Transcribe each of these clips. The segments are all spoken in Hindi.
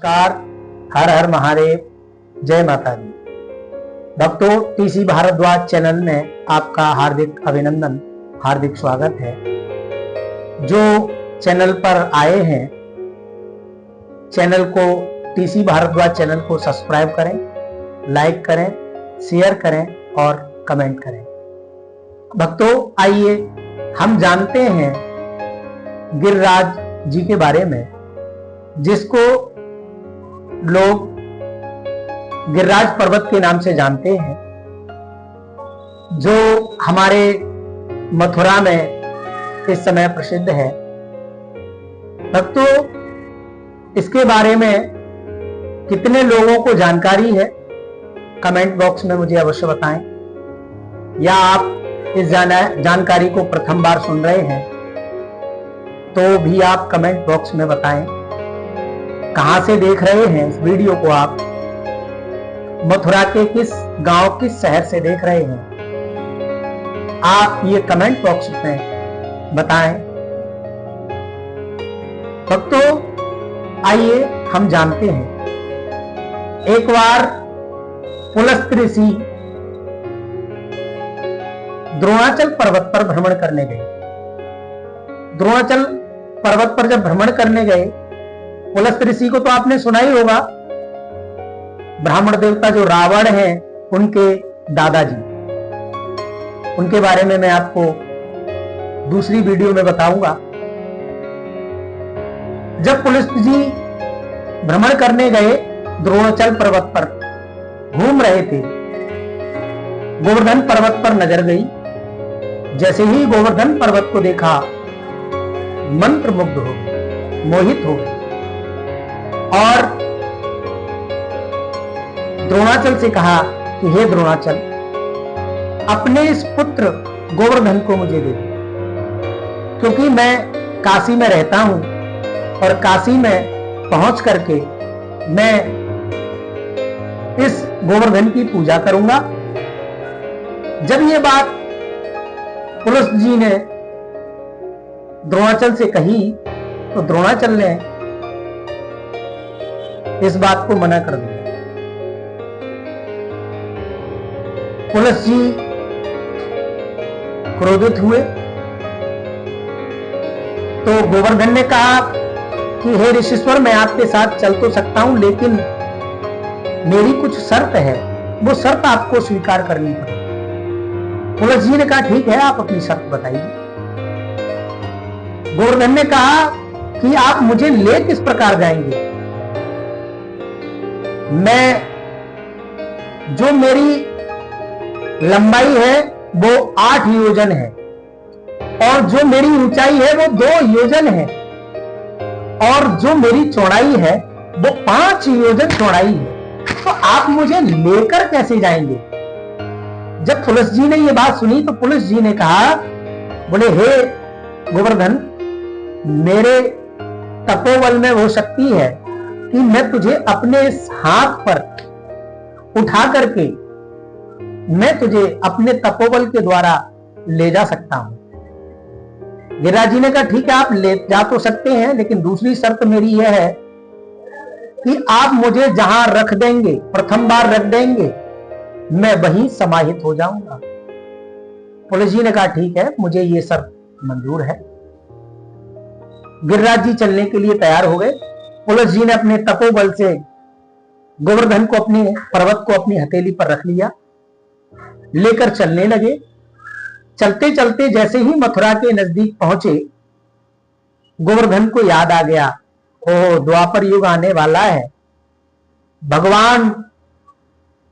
नमस्कार। हर हर महादेव। जय माता दी। भक्तों, टीसी भारद्वाज चैनल में आपका हार्दिक अभिनंदन, हार्दिक स्वागत है। जो चैनल पर आए हैं, चैनल को टीसी भारद्वाज चैनल को सब्सक्राइब करें, लाइक करें, शेयर करें और कमेंट करें। भक्तों, आइए हम जानते हैं गिरिराज जी के बारे में, जिसको लोग गिरिराज पर्वत के नाम से जानते हैं, जो हमारे मथुरा में इस समय प्रसिद्ध है। भक्तों, इसके बारे में कितने लोगों को जानकारी है, कमेंट बॉक्स में मुझे अवश्य बताएं। या आप इस जानकारी को प्रथम बार सुन रहे हैं तो भी आप कमेंट बॉक्स में बताएं। कहां से देख रहे हैं इस वीडियो को, आप मथुरा के किस गांव, किस शहर से देख रहे हैं, आप ये कमेंट बॉक्स में बताएं। भक्तों, आइए हम जानते हैं। एक बार पुलस्त्य ऋषि द्रोणाचल पर्वत पर भ्रमण करने गए। द्रोणाचल पर्वत पर जब भ्रमण करने गए, पुलस्त्य ऋषि को तो आपने सुना ही होगा, ब्राह्मण देवता जो रावण हैं, उनके दादाजी। उनके बारे में मैं आपको दूसरी वीडियो में बताऊंगा। जब पुलस्त्य जी भ्रमण करने गए, द्रोणाचल पर्वत पर घूम रहे थे, गोवर्धन पर्वत पर नजर गई। जैसे ही गोवर्धन पर्वत को देखा, मंत्रमुग्ध हो गए, मोहित हो गए और द्रोणाचल से कहा कि हे द्रोणाचल, अपने इस पुत्र गोवर्धन को मुझे दे, क्योंकि मैं काशी में रहता हूं और काशी में पहुंच करके मैं इस गोवर्धन की पूजा करूंगा। जब ये बात पुलस्त्य जी ने द्रोणाचल से कही तो द्रोणाचल ने इस बात को मना कर दिया। पुलस्त्य जी क्रोधित हुए तो गोवर्धन ने कहा कि हे ऋषिश्वर, मैं आपके साथ चल तो सकता हूं, लेकिन मेरी कुछ शर्त है, वो शर्त आपको स्वीकार करनी पड़ेगी। पुलस्त्य जी ने कहा ठीक है, आप अपनी शर्त बताइए। गोवर्धन ने कहा कि आप मुझे ले किस प्रकार जाएंगे? मैं, जो मेरी लंबाई है वो 8 योजन है और जो मेरी ऊंचाई है वो 2 योजन है और जो मेरी चौड़ाई है वो 5 योजन चौड़ाई है, तो आप मुझे लेकर कैसे जाएंगे? जब पुलस्त्य जी ने ये बात सुनी तो पुलस्त्य जी ने कहा, बोले हे गोवर्धन, मेरे तपोबल में वो शक्ति है कि मैं तुझे अपने इस हाथ पर उठा करके मैं तुझे अपने तपोबल के द्वारा ले जा सकता हूं। गिरिराज जी ने कहा ठीक है, आप ले जा तो सकते हैं, लेकिन दूसरी शर्त मेरी यह है कि आप मुझे जहां रख देंगे, प्रथम बार रख देंगे, मैं वहीं समाहित हो जाऊंगा। पुलस्त्य जी ने कहा ठीक है, मुझे ये शर्त मंजूर है। गिरिराज जी चलने के लिए तैयार हो गए। पुलस्त्य जी ने अपने तपोबल से गोवर्धन को, अपने पर्वत को अपनी हथेली पर रख लिया, लेकर चलने लगे। चलते चलते जैसे ही मथुरा के नजदीक पहुंचे, गोवर्धन को याद आ गया, ओह, द्वापर युग आने वाला है, भगवान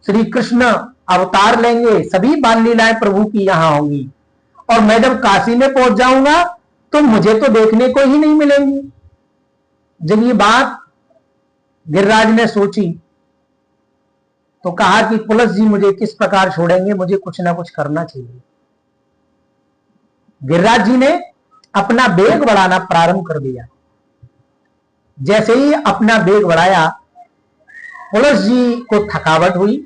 श्री कृष्ण अवतार लेंगे, सभी बाल लीलाएं प्रभु की यहां होंगी और मैं जब काशी में पहुंच जाऊंगा तो मुझे तो देखने को ही नहीं मिलेंगी। जब ये बात गिरिराज ने सोची तो कहा कि पुलस्त्य जी मुझे किस प्रकार छोड़ेंगे, मुझे कुछ ना कुछ करना चाहिए। गिरिराज जी ने अपना वेग बढ़ाना प्रारंभ कर दिया। जैसे ही अपना वेग बढ़ाया, पुलस्त्य जी को थकावट हुई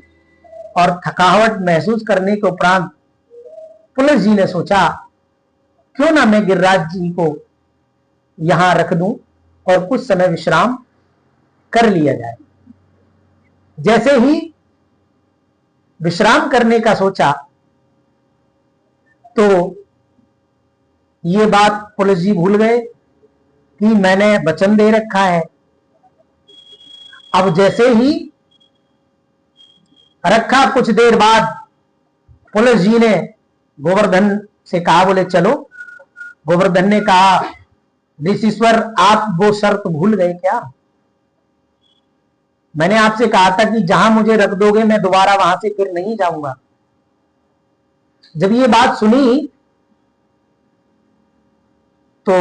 और थकावट महसूस करने के उपरांत पुलस्त्य जी ने सोचा, क्यों ना मैं गिरिराज जी को यहां रख दूं और कुछ समय विश्राम कर लिया जाए। जैसे ही विश्राम करने का सोचा तो ये बात पुलिस जी भूल गए कि मैंने वचन दे रखा है। अब जैसे ही रखा, कुछ देर बाद पुलिस जी ने गोवर्धन से कहा, बोले चलो। गोवर्धन ने कहा, ऋषिश्वर आप वो शर्त भूल गए क्या? मैंने आपसे कहा था कि जहां मुझे रख दोगे मैं दोबारा वहां से फिर नहीं जाऊंगा। जब ये बात सुनी तो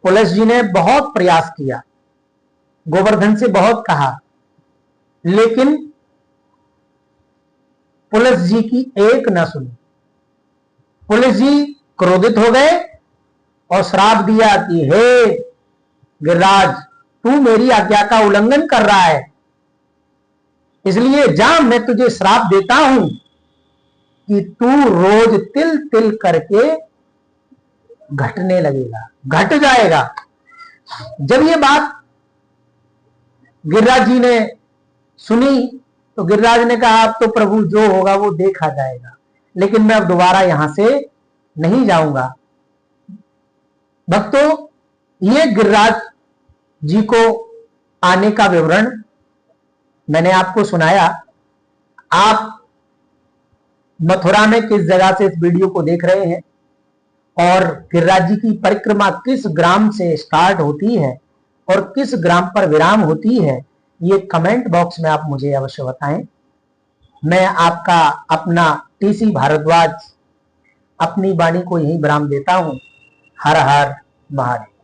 पुलिस जी ने बहुत प्रयास किया, गोवर्धन से बहुत कहा, लेकिन पुलिस जी की एक न सुनी। पुलिस जी क्रोधित हो गए और श्राप दिया कि हे गिरिराज, तू मेरी आज्ञा का उल्लंघन कर रहा है, इसलिए जा, मैं तुझे श्राप देता हूं कि तू रोज तिल तिल करके घटने लगेगा, घट जाएगा। जब ये बात गिरिराज जी ने सुनी तो गिरिराज ने कहा, अब तो प्रभु जो होगा वो देखा जाएगा, लेकिन मैं अब दोबारा यहां से नहीं जाऊंगा। भक्तों, ये गिरिराज जी को आने का विवरण मैंने आपको सुनाया। आप मथुरा में किस जगह से इस वीडियो को देख रहे हैं और गिरिराज जी की परिक्रमा किस ग्राम से स्टार्ट होती है और किस ग्राम पर विराम होती है, ये कमेंट बॉक्स में आप मुझे अवश्य बताएं। मैं आपका अपना टीसी भारद्वाज अपनी वाणी को यही विराम देता हूं। हर हर महादेव।